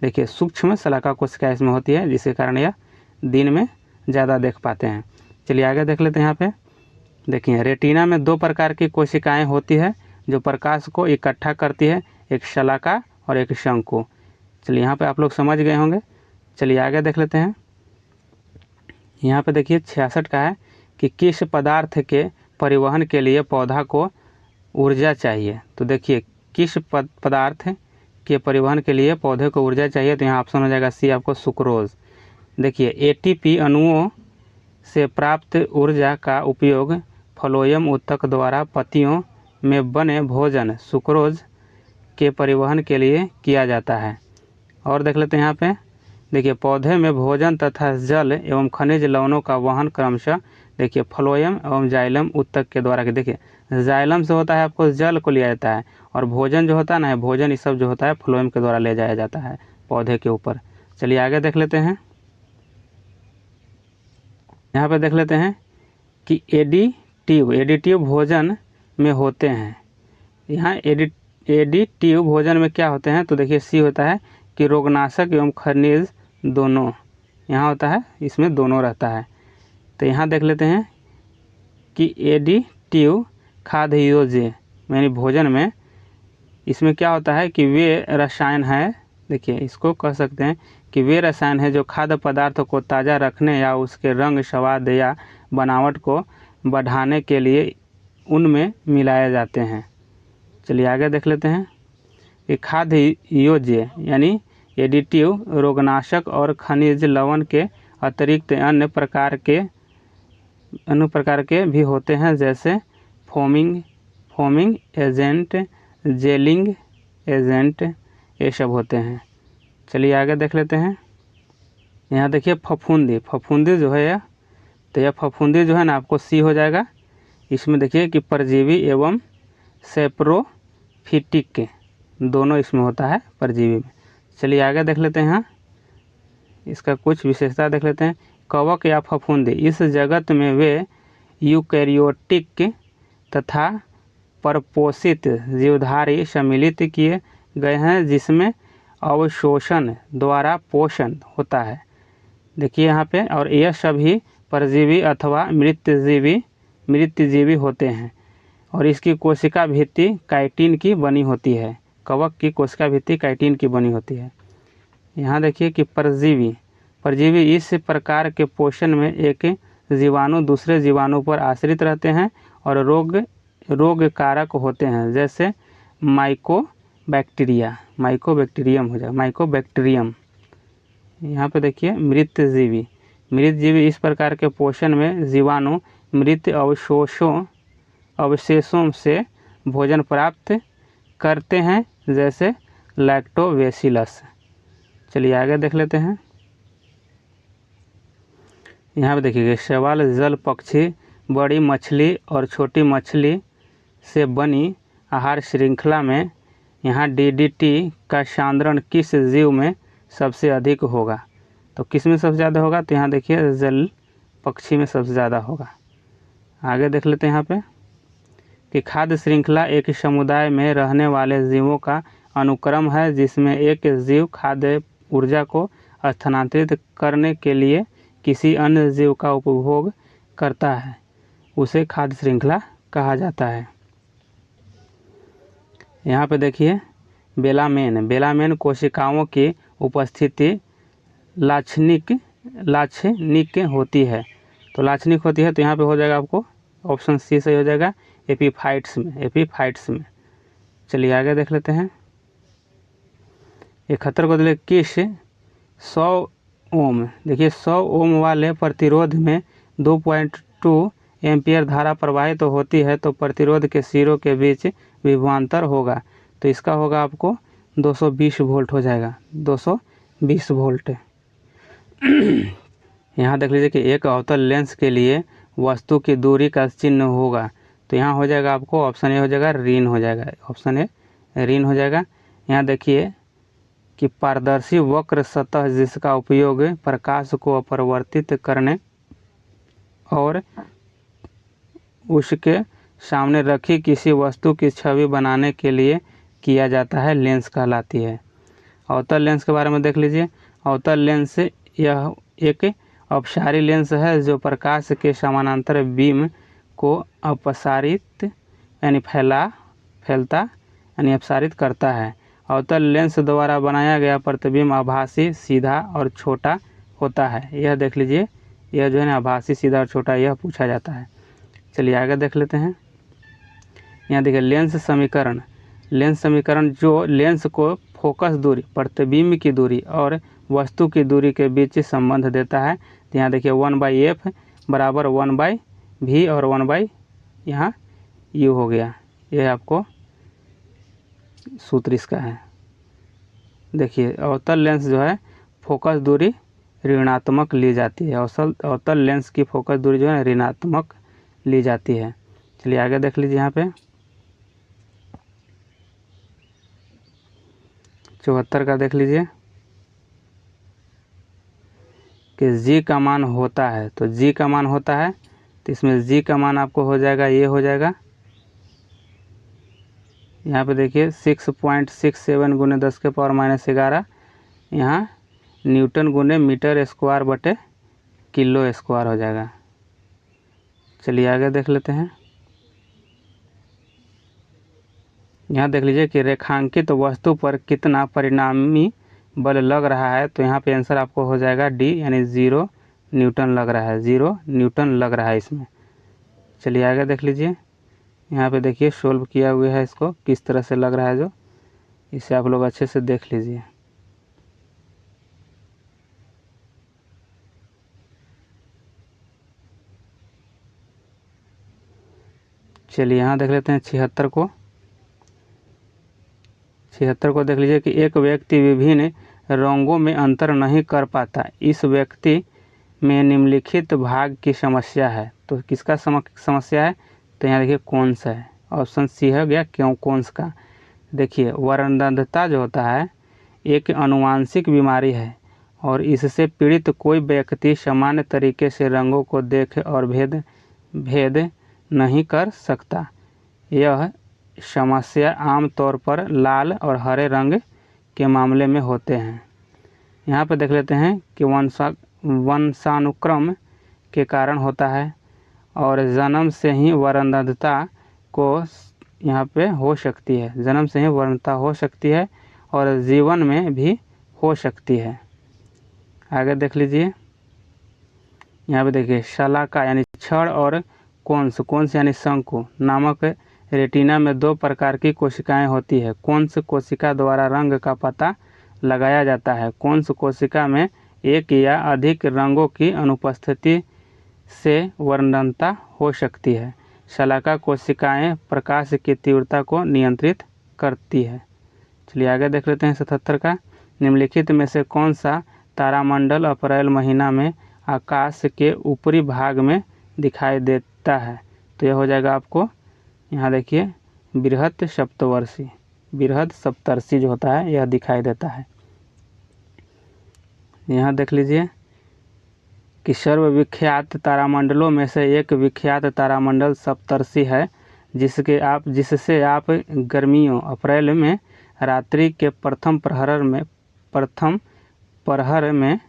देखिए सूक्ष्म शलाका कोशिकाएं इसमें होती है जिसके कारण यह दिन में ज़्यादा देख पाते हैं। चलिए आगे देख लेते हैं। यहाँ पे देखिए रेटिना में 2 प्रकार की कोशिकाएं होती है जो प्रकाश को इकट्ठा करती है, एक शलाका और एक शंकु। चलिए यहाँ पे आप लोग समझ गए होंगे। चलिए आगे देख लेते हैं। यहाँ पे देखिए 66 का है कि किस पदार्थ के परिवहन के लिए पौधा को ऊर्जा चाहिए। तो देखिए किस पदार्थ के परिवहन के लिए पौधे को ऊर्जा चाहिए, तो यहाँ ऑप्शन हो जाएगा सी आपको सुक्रोज। देखिए एटीपी अणुओं से प्राप्त ऊर्जा का उपयोग फ्लोएम ऊतक द्वारा पत्तियों में बने भोजन सुक्रोज के परिवहन के लिए किया जाता है। और देख लेते हैं यहाँ पे देखिए पौधे में भोजन तथा जल एवं खनिज लवणों का वहन क्रमशः देखिए फ्लोएम एवं जाइलम ऊतक के द्वारा। देखिए जाइलम से होता है आपको जल को लिया जाता है, और भोजन जो होता है ना, भोजन ये सब जो होता है फ्लोएम के द्वारा ले जाया जाता है पौधे के ऊपर। चलिए आगे देख लेते हैं। यहाँ पे देख लेते हैं कि एडिटिव भोजन में होते हैं। यहाँ एडिटिव भोजन में क्या होते हैं, तो देखिए सी होता है कि रोगनाशक एवं खनिज दोनों यहाँ होता है, इसमें दोनों रहता है। तो यहाँ देख लेते हैं कि एडिटिव खाद्य योज्य यानी भोजन में इसमें क्या होता है कि वे रसायन है, देखिए इसको कह सकते हैं कि वे रसायन है जो खाद्य पदार्थों को ताज़ा रखने या उसके रंग, स्वाद या बनावट को बढ़ाने के लिए उनमें मिलाए जाते हैं। चलिए आगे देख लेते हैं कि खाद्य योज्य यानी एडिटिव रोगनाशक और खनिज लवण के अतिरिक्त अन्य प्रकार के भी होते हैं, जैसे फोमिंग एजेंट, जेलिंग एजेंट, ये सब होते हैं। चलिए आगे देख लेते हैं। यहाँ देखिए फफूंदी जो है, तो यह फफूंदी जो है ना आपको सी हो जाएगा। इसमें देखिए कि परजीवी एवं सेप्रोफिटिक दोनों इसमें होता है परजीवी में। चलिए आगे देख लेते हैं। इसका कुछ विशेषता देख लेते हैं। कवक या फफूंदी इस जगत में वे यूकैरियोटिक तथा परपोषित जीवधारी सम्मिलित किए गए हैं, जिसमें अवशोषण द्वारा पोषण होता है। देखिए यहाँ पे, और यह सभी परजीवी अथवा मृतजीवी होते हैं, और इसकी कोशिका भित्ति काइटिन की बनी होती है। कवक की कोशिका भित्ति काइटिन की बनी होती है। यहाँ देखिए कि परजीवी इस प्रकार के पोषण में एक जीवाणु दूसरे जीवाणु पर आश्रित रहते हैं और रोग कारक होते हैं, जैसे माइकोबैक्टीरियम। यहाँ पे देखिए मृतजीवी इस प्रकार के पोषण में जीवाणु मृत अवशेषों से भोजन प्राप्त करते हैं, जैसे लैक्टोबैसिलस। चलिए आगे देख लेते हैं। यहाँ पे देखिए शैवाल जल पक्षी बड़ी मछली और छोटी मछली से बनी आहार श्रृंखला में यहाँ डीडीटी का सांद्रण किस जीव में सबसे अधिक होगा, तो किस में सबसे ज़्यादा होगा, तो यहाँ देखिए जल पक्षी में सबसे ज़्यादा होगा। आगे देख लेते हैं यहाँ पे कि खाद्य श्रृंखला एक समुदाय में रहने वाले जीवों का अनुक्रम है, जिसमें एक जीव खाद्य ऊर्जा को स्थानांतरित करने के लिए किसी अन्य जीव का उपभोग करता है, उसे खाद्य श्रृंखला कहा जाता है। यहाँ पे देखिए बेलामेन कोशिकाओं की उपस्थिति लाक्षणिक होती है, तो लाक्षणिक होती है, तो यहाँ पे हो जाएगा आपको ऑप्शन सी सही हो जाएगा, एपीफाइट्स में। चलिए आगे देख लेते हैं। 71 को किस 100 ओम, देखिए 100 ओम वाले प्रतिरोध में 2.2 एम्पियर धारा प्रवाहित तो होती है, तो प्रतिरोध के सिरों के बीच विभवांतर होगा, तो इसका होगा आपको 220 वोल्ट हो जाएगा, 220 वोल्ट। यहाँ देख लीजिए कि एक अवतल लेंस के लिए वस्तु की दूरी का चिन्ह होगा, तो यहाँ हो जाएगा आपको ऑप्शन ए हो जाएगा, ऋण हो जाएगा, ऑप्शन ए ऋण हो जाएगा। यहाँ देखिए कि पारदर्शी वक्र सतह जिसका उपयोग प्रकाश को अपरिवर्तित करने और उसके सामने रखी किसी वस्तु की छवि बनाने के लिए किया जाता है, लेंस कहलाती है। अवतल लेंस के बारे में देख लीजिए। अवतल लेंस यह एक अपसारी लेंस है जो प्रकाश के समानांतर बीम को अपसारित यानी फैलता यानी अपसारित करता है। अवतल लेंस द्वारा बनाया गया प्रतिबिंब आभासी, सीधा और छोटा होता है। यह देख लीजिए, यह जो है ना आभासी, सीधा और छोटा, यह पूछा जाता है। चलिए आगे देख लेते हैं। यहाँ देखिए लेंस समीकरण जो लेंस को फोकस दूरी, प्रतिबिंब की दूरी और वस्तु की दूरी के बीच संबंध देता है। तो यहाँ देखिए 1/f बराबर 1/v और 1/, यहाँ u हो गया। यह आपको सूत्र इसका है। देखिए अवतल लेंस जो है फोकस दूरी ऋणात्मक ली जाती है। अवतल लेंस की फोकस दूरी जो है ऋणात्मक ली जाती है। चलिए आगे देख लीजिए यहाँ पे 74 का देख लीजिए कि जी का मान होता है, तो जी का मान होता है तो इसमें जी का मान आपको हो जाएगा, ये हो जाएगा यहाँ पे देखिए 6.67 गुने 10⁻⁻11 यहाँ न्यूटन गुने मीटर स्क्वायर बटे किलो स्क्वायर हो जाएगा। चलिए आगे देख लेते हैं। यहाँ देख लीजिए कि रेखांकित वस्तु पर कितना परिणामी बल लग रहा है, तो यहाँ पे आंसर आपको हो जाएगा डी, यानी 0 न्यूटन लग रहा है, 0 न्यूटन लग रहा है इसमें। चलिए आगे देख लीजिए। यहाँ पे देखिए सोल्व किया हुआ है, इसको किस तरह से लग रहा है, जो इसे आप लोग अच्छे से देख लीजिए। चलिए यहाँ देख लेते हैं 76 को। 76 को देख लीजिए कि एक व्यक्ति विभिन्न रंगों में अंतर नहीं कर पाता, इस व्यक्ति में निम्नलिखित भाग की समस्या है। तो किसका समस्या है, तो यहाँ देखिए कौन सा है, ऑप्शन सी हो गया क्यों कौन सा का। देखिए वर्णदंतता जो होता है एक आनुवांशिक बीमारी है और इससे पीड़ित कोई व्यक्ति सामान्य तरीके से रंगों को देख और भेद नहीं कर सकता। यह समस्या आमतौर पर लाल और हरे रंग के मामले में होते हैं। यहाँ पर देख लेते हैं कि वंशानुक्रम के कारण होता है और जन्म से ही वर्णदंतता को यहाँ पे हो सकती है, जन्म से ही वर्णदंतता हो सकती है और जीवन में भी हो सकती है। आगे देख लीजिए। यहाँ पे देखिए शलाका यानी छड़ और कोन्स यानी शंकु नामक रेटिना में 2 प्रकार की कोशिकाएं होती है। कोन्स कोशिका द्वारा रंग का पता लगाया जाता है। कोन्स कोशिका में एक या अधिक रंगों की अनुपस्थिति से वर्णदंतता हो सकती है। शलाका कोशिकाएं प्रकाश की तीव्रता को नियंत्रित करती है। चलिए आगे देख लेते हैं 77 का। निम्नलिखित में से कौन सा तारामंडल अप्रैल महीना में आकाश के ऊपरी भाग में दिखाई देता है, तो यह हो जाएगा आपको यहाँ देखिए बृहद सप्तर्षि जो होता है यह दिखाई देता है। यहाँ देख लीजिए कि सर्वविख्यात तारामंडलों में से एक विख्यात तारामंडल सप्तर्षि है, जिससे आप गर्मियों अप्रैल में रात्रि के प्रथम प्रहर में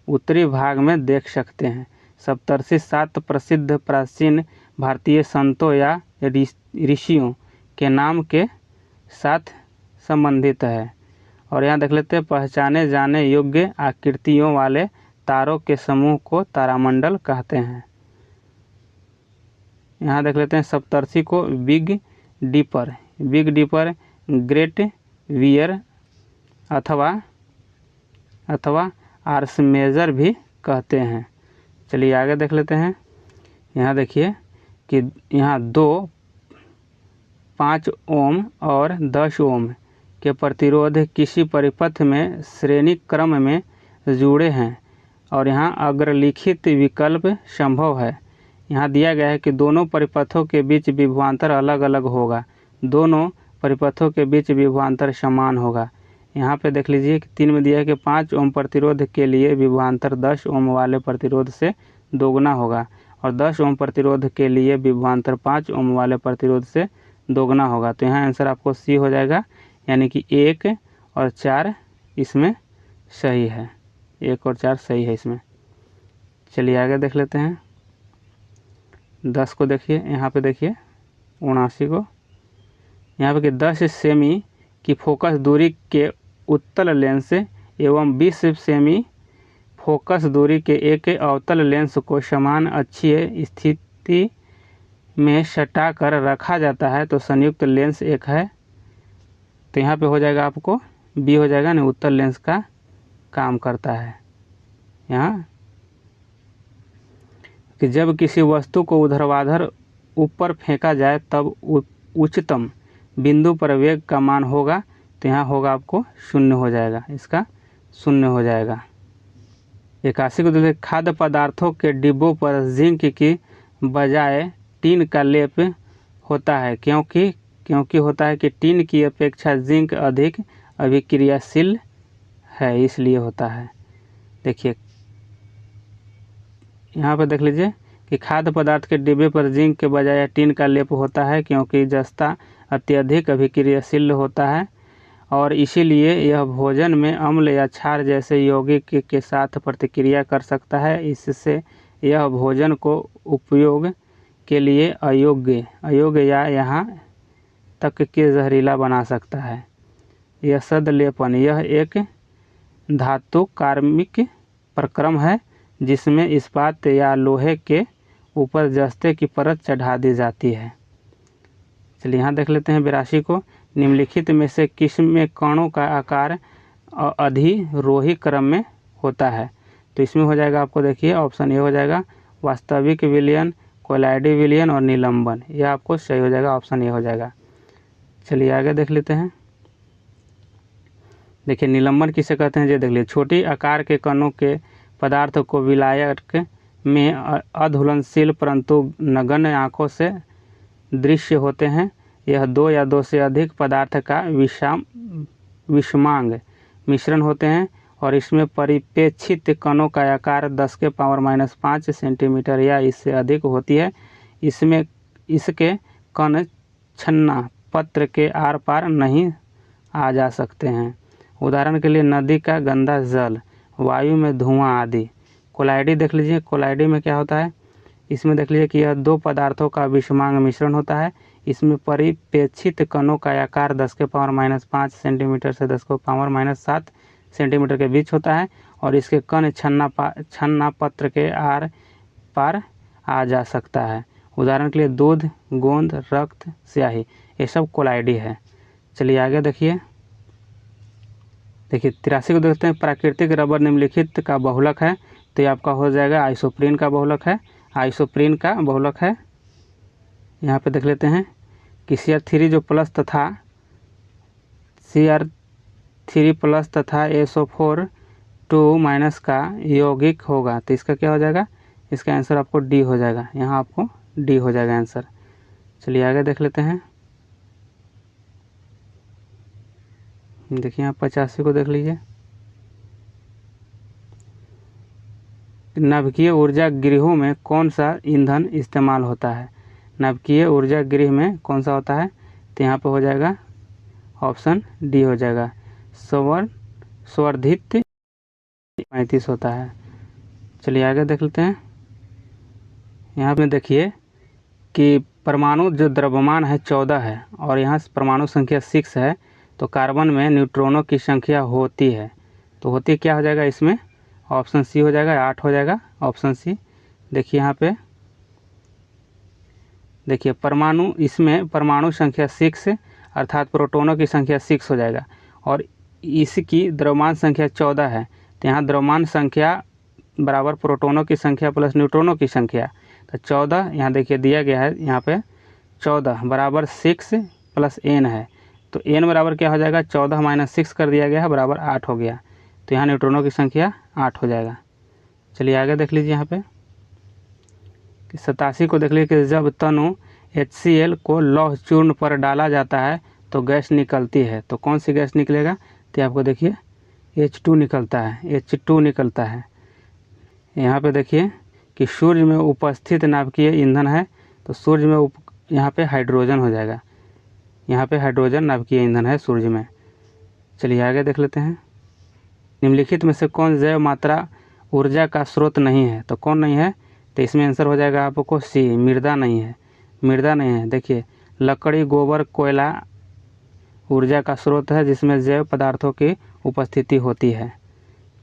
उत्तरी भाग में देख सकते हैं। सप्तर्षि 7 प्रसिद्ध प्राचीन भारतीय संतों या ऋषियों के नाम के साथ संबंधित है। और यहाँ देख लेते हैं पहचाने जाने योग्य आकृतियों वाले तारों के समूह को तारामंडल कहते हैं। यहाँ देख लेते हैं सप्तर्षि को बिग डीपर, ग्रेट वियर अथवा आर्स मेजर भी कहते हैं। चलिए आगे देख लेते हैं। यहाँ देखिए कि यहाँ 2, 5 ओम और 10 ओम के प्रतिरोध किसी परिपथ में श्रेणी क्रम में जुड़े हैं और यहाँ अग्रलिखित विकल्प संभव है। यहाँ दिया गया है कि दोनों परिपथों के बीच विभवांतर अलग अलग होगा, दोनों परिपथों के बीच विभवांतर समान होगा। यहाँ पे देख लीजिए कि 3 में दिया है कि 5 ओम प्रतिरोध के लिए विभवांतर 10 ओम वाले प्रतिरोध से दोगुना होगा और 10 ओम प्रतिरोध के लिए विभवांतर 5 ओम वाले प्रतिरोध से दोगुना होगा। तो यहाँ आंसर आपको सी हो जाएगा, यानी कि 1 और 4 इसमें सही है, 1 और 4 सही है इसमें। चलिए आगे देख लेते हैं 10 को। देखिए यहाँ पे देखिए 79 को। यहाँ पे कि 10 सेमी की फोकस दूरी के उत्तल लेंस एवं 20 सेमी फोकस दूरी के एक अवतल लेंस को समान अक्षीय स्थिति में सटा कर रखा जाता है तो संयुक्त लेंस एक है। तो यहाँ पे हो जाएगा आपको बी हो जाएगा ना, उत्तल लेंस का काम करता है। यहाँ कि जब किसी वस्तु को ऊर्ध्वाधर ऊपर फेंका जाए तब उच्चतम बिंदु पर वेग का मान होगा, तो यहाँ होगा आपको 0 हो जाएगा, इसका 0 हो जाएगा। 81 को देखिए, खाद्य पदार्थों के डिब्बों पर जिंक की बजाय टीन का लेप होता है, क्योंकि होता है कि टीन की अपेक्षा जिंक अधिक अभिक्रियाशील है, इसलिए होता है। देखिए यहाँ पर देख लीजिए कि खाद्य पदार्थ के डिब्बे पर जिंक के बजाय टीन का लेप होता है, क्योंकि जस्ता अत्यधिक अभिक्रियाशील होता है और इसीलिए यह भोजन में अम्ल या क्षार जैसे यौगिक के साथ प्रतिक्रिया कर सकता है। इससे यह भोजन को उपयोग के लिए अयोग्य या यहाँ तक कि जहरीला बना सकता है। यह सदलेपन यह एक धातु कार्मिक प्रक्रम है जिसमें इस्पात या लोहे के ऊपर जस्ते की परत चढ़ा दी जाती है। चलिए यहाँ देख लेते हैं 82 को, निम्नलिखित में से किस में कणों का आकार अधिरोही क्रम में होता है? तो इसमें हो जाएगा आपको, देखिए ऑप्शन ए हो जाएगा वास्तविक विलयन, कोलाइडी विलयन और निलंबन। यह आपको सही हो जाएगा, ऑप्शन ए हो जाएगा। चलिए आगे देख लेते हैं। देखिए निलंबन किसे कहते हैं, ये देख लीजिए, छोटी आकार के कणों के पदार्थ को विलायक में अधुलनशील परंतु नगण्य आँखों से दृश्य होते हैं। यह 2 या 2 से अधिक पदार्थ का विषमांग मिश्रण होते हैं और इसमें परिप्रेक्षित कणों का आकार 10⁻⁻5 सेंटीमीटर या इससे अधिक होती है। इसके कण छन्ना पत्र के आर पार नहीं आ जा सकते हैं। उदाहरण के लिए नदी का गंदा जल, वायु में धुआं आदि। कोलाइडी देख लीजिए, कोलाइडी में क्या होता है, इसमें देख लीजिए कि यह 2 पदार्थों का विषमांग मिश्रण होता है। इसमें परिप्रेक्षित कणों का आकार 10⁻⁻5 सेंटीमीटर से 10⁻⁻7 सेंटीमीटर के बीच होता है और इसके कण छन्ना पत्र के आर पार आ जा सकता है। उदाहरण के लिए दूध, गोंद, रक्त, स्याही, ये सब कोलाइडी है। चलिए आगे देखिए। 83 को देखते हैं, प्राकृतिक रबर निम्नलिखित का बहुलक है। तो ये आपका हो जाएगा आइसोप्रीन का बहुलक है, आइसोप्रीन का बहुलक है। यहाँ पे देख लेते हैं कि CR3 जो प्लस तथा CR3 प्लस तथा SO4 2- का यौगिक होगा, तो इसका क्या हो जाएगा, इसका आंसर आपको डी हो जाएगा। यहाँ आपको डी हो जाएगा आंसर। चलिए आगे देख लेते हैं। देखिए यहाँ 85 को देख लीजिए, नाभिकीय ऊर्जा गृहों में कौन सा ईंधन इस्तेमाल होता है? नाभिकीय ऊर्जा गृह में कौन सा होता है? तो यहाँ पर हो जाएगा ऑप्शन डी हो जाएगा, संवर्धित 35 होता है। चलिए आगे देख लेते हैं। यहाँ पे देखिए कि परमाणु जो द्रव्यमान है 14 है और यहाँ परमाणु संख्या 6 है, तो कार्बन में न्यूट्रॉनों की संख्या होती है, तो होती क्या हो जाएगा इसमें, ऑप्शन सी हो जाएगा, 8 हो जाएगा, ऑप्शन सी। देखिए यहाँ पे देखिए परमाणु, इसमें परमाणु संख्या 6 अर्थात प्रोटॉनों की संख्या 6 हो जाएगा और इसकी द्रव्यमान संख्या 14 है, तो यहाँ द्रव्यमान संख्या बराबर प्रोटॉनों की संख्या प्लस न्यूट्रॉनों की संख्या, तो 14 यहाँ देखिए दिया गया है, यहाँ पे 14 बराबर 6 प्लस n है, तो n बराबर क्या हो जाएगा, 14 - 6 कर दिया गया है बराबर 8 हो गया, तो यहाँ न्यूट्रॉनों की संख्या 8 हो जाएगा। चलिए आगे देख लीजिए यहाँ पे 87 को देख लीजिए कि जब तनु HCl को लौह चूर्ण पर डाला जाता है तो गैस निकलती है, तो कौन सी गैस निकलेगा, तो आपको देखिए H2 निकलता है, H2 निकलता है। यहाँ पे देखिए कि सूर्य में उपस्थित नाभिकीय ईंधन है, तो सूर्य में यहाँ पे हाइड्रोजन हो जाएगा, यहाँ पे हाइड्रोजन नाभिकीय ईंधन है सूर्य में। चलिए आगे देख लेते हैं। निम्नलिखित में से कौन जैव मात्रा ऊर्जा का स्रोत नहीं है, तो कौन नहीं है, तो इसमें आंसर हो जाएगा आपको सी, मृदा नहीं है, मृदा नहीं है। देखिए लकड़ी, गोबर, कोयला ऊर्जा का स्रोत है जिसमें जैव पदार्थों की उपस्थिति होती है।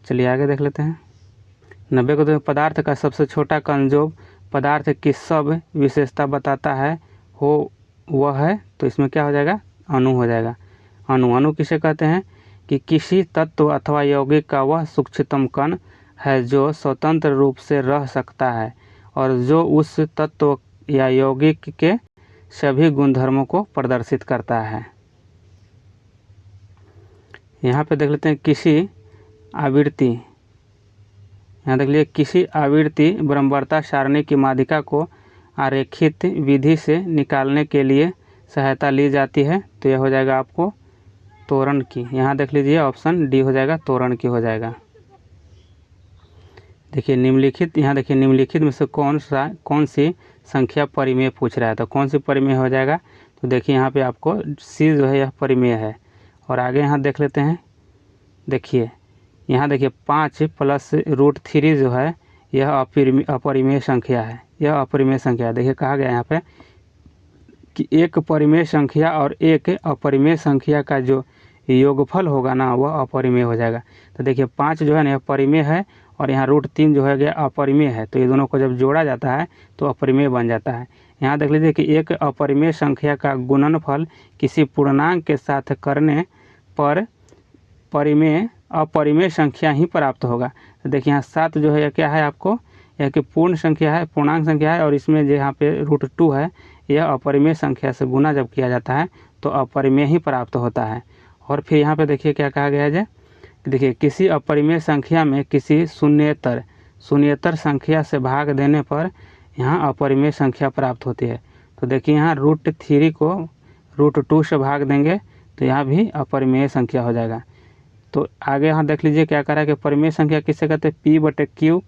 चलिए आगे देख लेते हैं। 90 को तो पदार्थ का सबसे छोटा कण जो पदार्थ की सब विशेषता बताता है हो वह है, तो इसमें क्या हो जाएगा, अणु हो जाएगा। अणु किसे कहते हैं, कि किसी तत्व अथवा यौगिक का वह सूक्ष्मतम कण है जो स्वतंत्र रूप से रह सकता है और जो उस तत्व या यौगिक के सभी गुणधर्मों को प्रदर्शित करता है। यहाँ पे देख लेते हैं किसी आवृत्ति यहाँ देख लीजिए, किसी आवर्ती बराबरता सारणी की माध्यिका को आरेखित विधि से निकालने के लिए सहायता ली जाती है, तो यह हो जाएगा आपको त्वरण की। यहाँ देख लीजिए ऑप्शन डी हो जाएगा, त्वरण की हो जाएगा। देखिए निम्नलिखित, यहाँ देखिए निम्नलिखित में से कौन सी संख्या परिमेय पूछ रहा है, तो कौन सी परिमेय हो जाएगा, तो देखिए यहाँ पे आपको सी जो है यह परिमेय है। और आगे यहाँ देख लेते हैं, देखिए यहाँ देखिए 5 + √3 जो है यह अपरिमेय संख्या है, यह अपरिमेय संख्या है। देखिए कहा गया यहाँ पे कि एक परिमेय संख्या और एक अपरिमेय संख्या का जो योगफल होगा ना वह अपरिमेय हो जाएगा। तो देखिए 5 जो है ना यह परिमेय है और यहाँ √3 जो है गया अपरिमेय है, तो ये दोनों को जब जोड़ा जाता है तो अपरिमेय बन जाता है। यहाँ देख लीजिए कि एक अपरिमेय संख्या का गुणनफल किसी पूर्णांक के साथ करने पर अपरिमेय संख्या ही प्राप्त होगा। तो देखिए यहाँ 7 जो है यह क्या है आपको, यह कि पूर्ण संख्या है, पूर्णांक संख्या है, और इसमें जो यहाँ पे √2 है यह अपरिमेय संख्या से गुना जब किया जाता है तो अपरिमेय ही प्राप्त होता है। और फिर यहाँ पे देखिए क्या कहा गया है, देखिए किसी अपरिमेय संख्या में किसी शून्येतर संख्या से भाग देने पर यहाँ अपरिमेय संख्या प्राप्त होती है। तो देखिए यहाँ √3 को √2 से भाग देंगे तो यहाँ भी अपरिमेय संख्या हो जाएगा। तो आगे यहाँ देख लीजिए क्या कह रहा है कि परिमेय संख्या किसे कहते हैं, P/Q,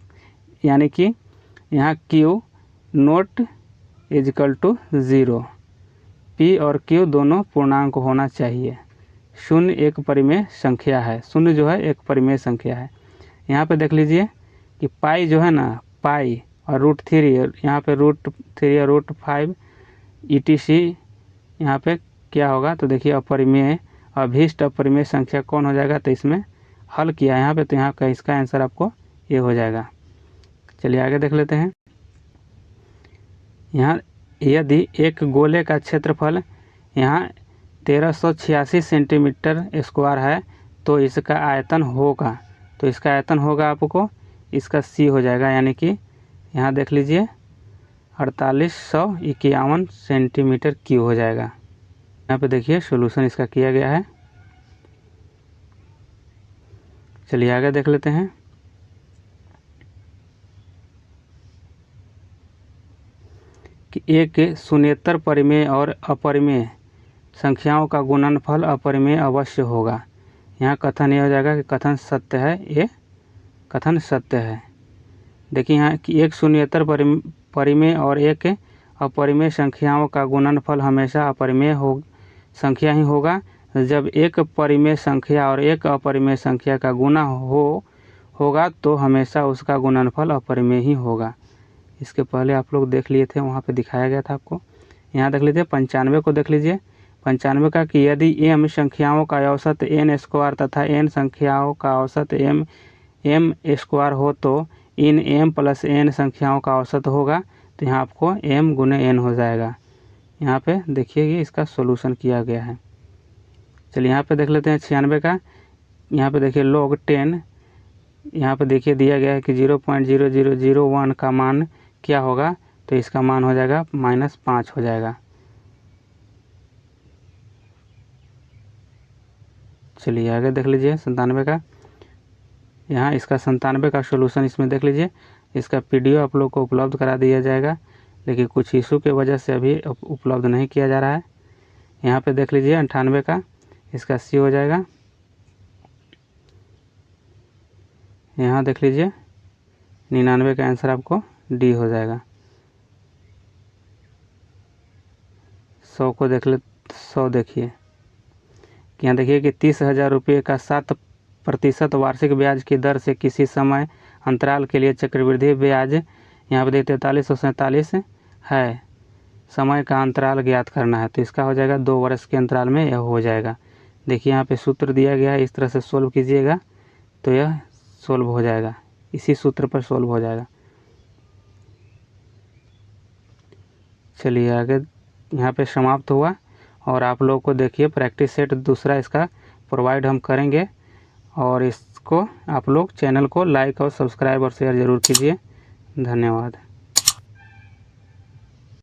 यानी कि यहाँ Q not equal to 0, P और Q दोनों पूर्णांक होना चाहिए। शून्य एक परिमेय संख्या है, शून्य जो है एक परिमेय संख्या है। यहाँ पे देख लीजिए कि पाई जो है ना, पाई और √3, यहाँ पे √3 और √5 etc यहाँ पे क्या होगा, तो देखिए अपरिमेय अभीष्ट अपरिमेय संख्या कौन हो जाएगा, तो इसमें हल किया यहाँ पे, तो यहाँ का इसका आंसर आपको ये हो जाएगा। चलिए आगे देख लेते हैं। यहाँ यदि एक गोले का क्षेत्रफल यहाँ 1386 सेंटीमीटर स्क्वायर है तो इसका आयतन होगा, तो इसका आयतन होगा आपको इसका सी हो जाएगा, यानी कि यहाँ देख लीजिए 4851 सेंटीमीटर क्यूब हो जाएगा। यहाँ पे देखिए सॉल्यूशन इसका किया गया है। चलिए आगे देख लेते हैं। कि एक शून्येतर परिमेय और अपरिमेय संख्याओं का गुणनफल अपरिमेय अवश्य होगा। यहाँ कथन ये हो जाएगा कि कथन सत्य है, ये कथन सत्य है। देखिए यहाँ कि एक शून्येतर परिमेय और एक अपरिमेय संख्याओं का गुणनफल हमेशा अपरिमेय संख्या ही होगा। जब एक परिमेय संख्या और एक अपरिमेय संख्या का गुणा होगा तो हमेशा उसका गुणनफल अपरिमेय ही होगा। इसके पहले आप लोग देख लिए थे, वहाँ पे दिखाया गया था आपको। यहाँ देख लीजिए 95 को देख लीजिए। 95 का कि यदि m संख्याओं का औसत n² तथा n संख्याओं का औसत m² हो तो इन m + n संख्याओं का औसत होगा, तो यहाँ आपको m × n हो जाएगा। यहाँ पे देखिए कि इसका सॉल्यूशन किया गया है। चलिए यहाँ पे देख लेते हैं 96 का। यहाँ पे देखिए log 10, यहाँ पे देखिए दिया गया है कि 0.0001 का मान क्या होगा, तो इसका मान हो जाएगा -5 हो जाएगा। चलिए आगे देख लीजिए 97 का। यहाँ इसका 97 का सॉल्यूशन इसमें देख लीजिए। इसका पीडीएफ आप लोग को उपलब्ध करा दिया जाएगा, लेकिन कुछ इशू के वजह से अभी उपलब्ध नहीं किया जा रहा है। यहाँ पे देख लीजिए 98 का, इसका सी हो जाएगा। यहाँ देख लीजिए 99 का आंसर आपको डी हो जाएगा। 100 को देख ले, 100 देखिए कि यहाँ देखिए कि 30,000 रुपये का 7% वार्षिक ब्याज की दर से किसी समय अंतराल के लिए चक्रवृद्धि ब्याज यहाँ पे 4347 है। समय का अंतराल ज्ञात करना है, तो इसका हो जाएगा 2 वर्ष के अंतराल में यह हो जाएगा। देखिए यहाँ पे सूत्र दिया गया है, इस तरह से सोल्व कीजिएगा तो यह सोल्व हो जाएगा, इसी सूत्र पर सोल्व हो जाएगा। चलिए आगे यहाँ पे समाप्त हुआ। और आप लोगों को देखिए प्रैक्टिस सेट दूसरा इसका प्रोवाइड हम करेंगे, और इसको आप लोग चैनल को लाइक और सब्सक्राइब और शेयर ज़रूर कीजिए। धन्यवाद।